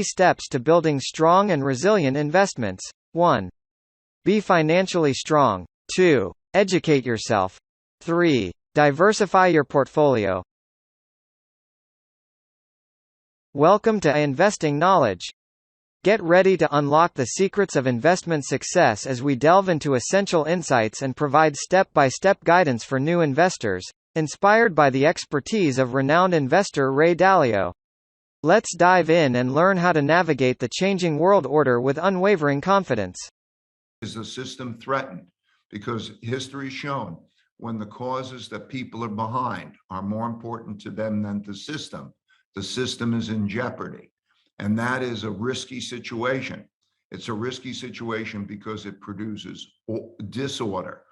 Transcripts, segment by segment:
key steps to building strong and resilient investments. 1. Be financially strong. 2. Educate yourself. 3. Diversify your portfolio. Welcome to Investing Knowledge. Get ready to unlock the secrets of investment success as we delve into essential insights and provide step-by-step guidance for new investors, inspired by the expertise of renowned investor Ray Dalio. Let's dive in and learn how to navigate the changing world order with unwavering confidence. Is the system threatened? Because history has shown when the causes that people are behind are more important to them than the system is in jeopardy. And that is a risky situation. It's a risky situation because it produces disorder,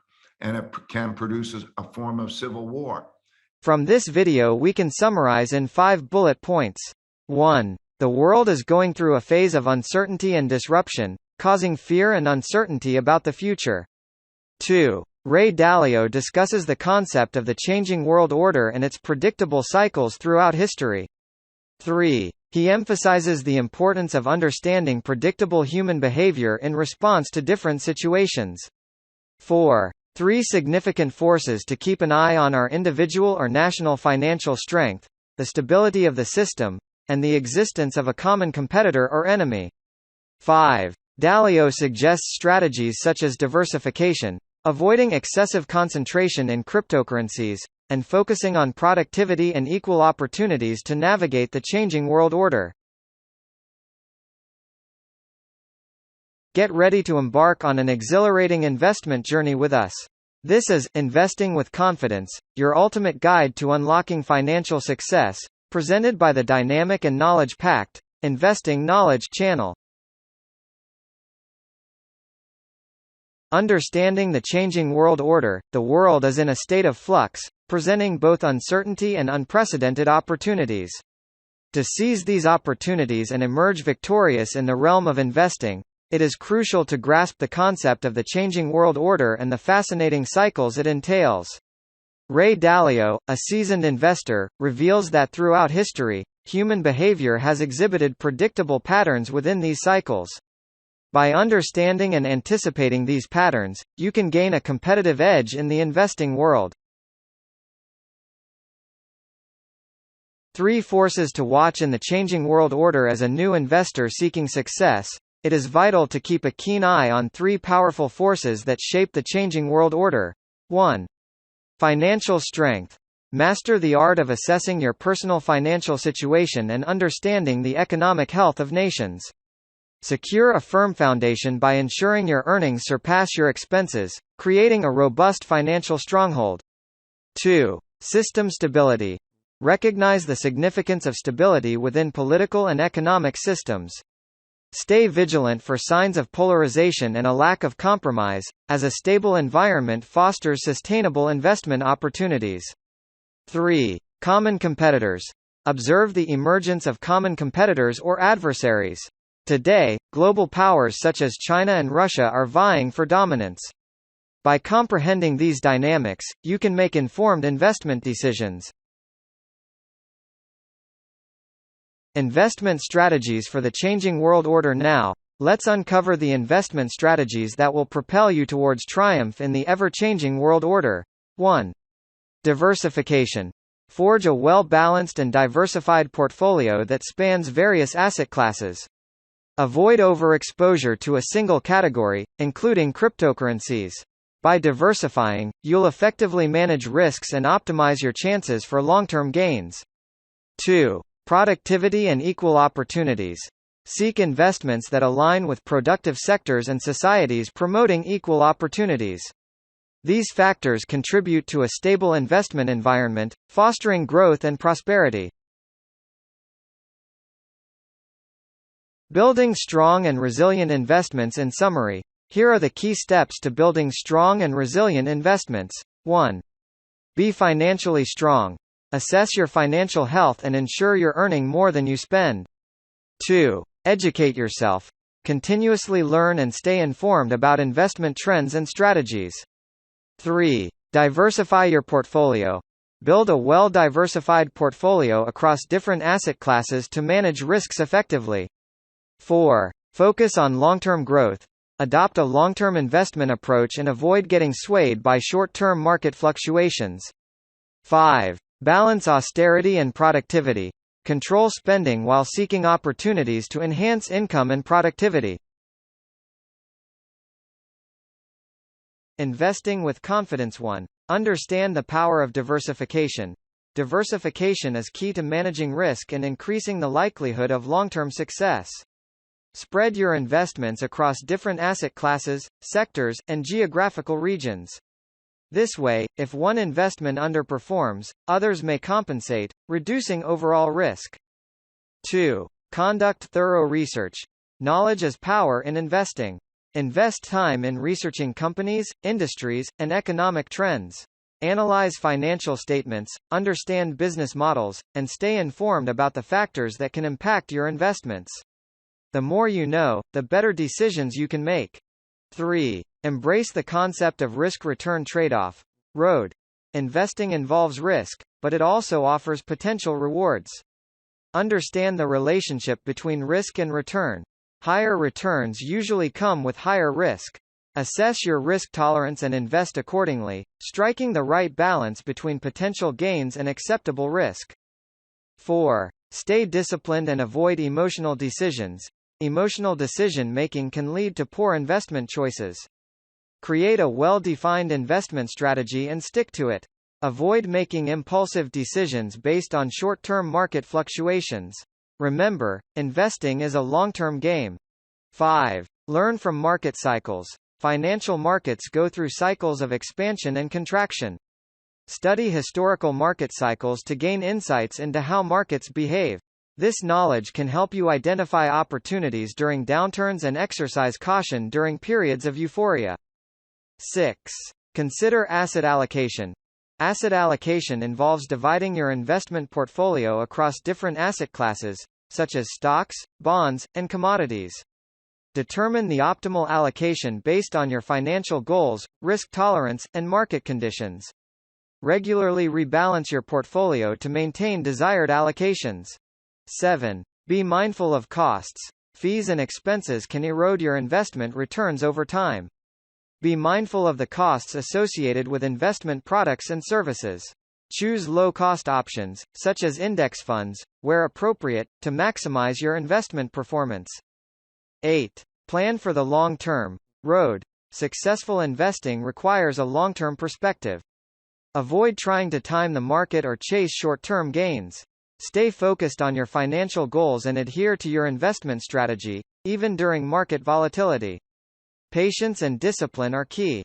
and it can produce a form of civil war. From this video we can summarize in 5 bullet points. 1. The world is going through a phase of uncertainty and disruption, causing fear and uncertainty about the future. 2. Ray Dalio discusses the concept of the changing world order and its predictable cycles throughout history. 3. He emphasizes the importance of understanding predictable human behavior in response to different situations. 4. 3 significant forces to keep an eye on are individual or national financial strength, the stability of the system, and the existence of a common competitor or enemy. 5. Dalio suggests strategies such as diversification, avoiding excessive concentration in cryptocurrencies, and focusing on productivity and equal opportunities to navigate the changing world order. Get ready to embark on an exhilarating investment journey with us. This is Investing with Confidence, your ultimate guide to unlocking financial success, presented by the dynamic and knowledge-packed Investing Knowledge channel. Understanding the changing world order, the world is in a state of flux, presenting both uncertainty and unprecedented opportunities. To seize these opportunities and emerge victorious in the realm of investing, it is crucial to grasp the concept of the changing world order and the fascinating cycles it entails. Ray Dalio, a seasoned investor, reveals that throughout history, human behavior has exhibited predictable patterns within these cycles. By understanding and anticipating these patterns, you can gain a competitive edge in the investing world. 3 forces to watch in the changing world order. As a new investor seeking success, it is vital to keep a keen eye on 3 powerful forces that shape the changing world order. 1. Financial strength. Master the art of assessing your personal financial situation and understanding the economic health of nations. Secure a firm foundation by ensuring your earnings surpass your expenses, creating a robust financial stronghold. 2. System stability. Recognize the significance of stability within political and economic systems. Stay vigilant for signs of polarization and a lack of compromise, as a stable environment fosters sustainable investment opportunities. 3. Common competitors. Observe the emergence of common competitors or adversaries. Today, global powers such as China and Russia are vying for dominance. By comprehending these dynamics, you can make informed investment decisions. Investment strategies for the changing world order. Now, let's uncover the investment strategies that will propel you towards triumph in the ever-changing world order. 1. Diversification. Forge a well-balanced and diversified portfolio that spans various asset classes. Avoid overexposure to a single category, including cryptocurrencies. By diversifying, you'll effectively manage risks and optimize your chances for long-term gains. 2. Productivity and equal opportunities. Seek investments that align with productive sectors and societies promoting equal opportunities. These factors contribute to a stable investment environment, fostering growth and prosperity. Building strong and resilient investments. In summary, here are the key steps to building strong and resilient investments. 1. Be financially strong. Assess your financial health and ensure you're earning more than you spend. 2. Educate yourself. Continuously learn and stay informed about investment trends and strategies. 3. Diversify your portfolio. Build a well-diversified portfolio across different asset classes to manage risks effectively. 4. Focus on long-term growth. Adopt a long-term investment approach and avoid getting swayed by short-term market fluctuations. 5. Balance austerity and productivity. Control spending while seeking opportunities to enhance income and productivity. Investing with confidence. 1. Understand the power of diversification. Diversification is key to managing risk and increasing the likelihood of long-term success. Spread your investments across different asset classes, sectors, and geographical regions. This way, if one investment underperforms, others may compensate, reducing overall risk. 2. Conduct thorough research. Knowledge is power in investing. Invest time in researching companies, industries, and economic trends. Analyze financial statements, understand business models, and stay informed about the factors that can impact your investments. The more you know, the better decisions you can make. 3. Embrace the concept of risk-return trade-off. ROTR. Investing involves risk, but it also offers potential rewards. Understand the relationship between risk and return. Higher returns usually come with higher risk. Assess your risk tolerance and invest accordingly, striking the right balance between potential gains and acceptable risk. 4. Stay disciplined and avoid emotional decisions. Emotional decision-making can lead to poor investment choices. Create a well-defined investment strategy and stick to it. Avoid making impulsive decisions based on short-term market fluctuations. Remember, investing is a long-term game. 5. Learn from market cycles. Financial markets go through cycles of expansion and contraction. Study historical market cycles to gain insights into how markets behave. This knowledge can help you identify opportunities during downturns and exercise caution during periods of euphoria. 6. Consider asset allocation. Asset allocation involves dividing your investment portfolio across different asset classes, such as stocks, bonds, and commodities. Determine the optimal allocation based on your financial goals, risk tolerance, and market conditions. Regularly rebalance your portfolio to maintain desired allocations. 7. Be mindful of costs. Fees and expenses can erode your investment returns over time. Be mindful of the costs associated with investment products and services. Choose low-cost options, such as index funds, where appropriate, to maximize your investment performance. 8. Plan for the long term. ROTR. Successful investing requires a long-term perspective. Avoid trying to time the market or chase short-term gains. Stay focused on your financial goals and adhere to your investment strategy, even during market volatility. Patience and discipline are key.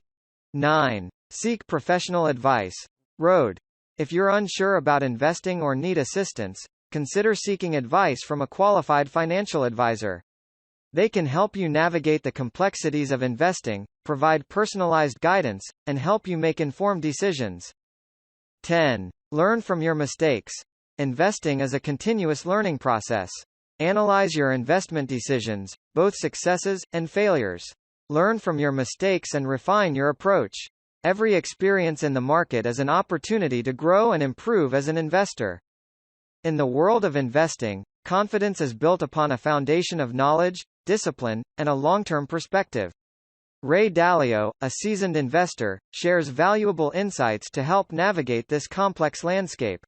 9. Seek professional advice. ROTR. If you're unsure about investing or need assistance, consider seeking advice from a qualified financial advisor. They can help you navigate the complexities of investing, provide personalized guidance, and help you make informed decisions. 10. Learn from your mistakes. Investing is a continuous learning process. Analyze your investment decisions, both successes and failures. Learn from your mistakes and refine your approach. Every experience in the market is an opportunity to grow and improve as an investor. In the world of investing, confidence is built upon a foundation of knowledge, discipline, and a long-term perspective. Ray Dalio, a seasoned investor, shares valuable insights to help navigate this complex landscape.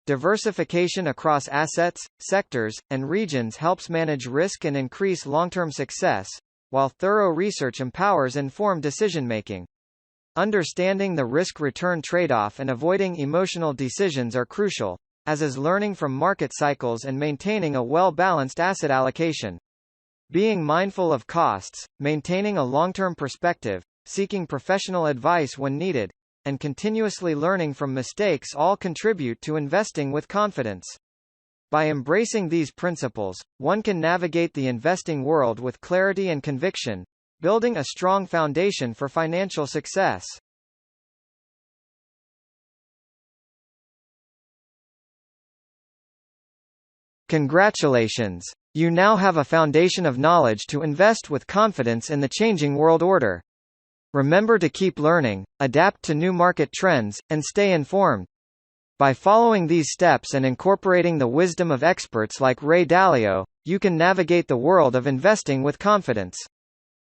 Diversification across assets, sectors, and regions helps manage risk and increase long-term success, while thorough research empowers informed decision-making. Understanding the risk-return trade-off and avoiding emotional decisions are crucial, as is learning from market cycles and maintaining a well-balanced asset allocation. Being mindful of costs, maintaining a long-term perspective, seeking professional advice when needed, and continuously learning from mistakes all contribute to investing with confidence. By embracing these principles, one can navigate the investing world with clarity and conviction, building a strong foundation for financial success. Congratulations! You now have a foundation of knowledge to invest with confidence in the changing world order. Remember to keep learning, adapt to new market trends, and stay informed. By following these steps and incorporating the wisdom of experts like Ray Dalio, you can navigate the world of investing with confidence.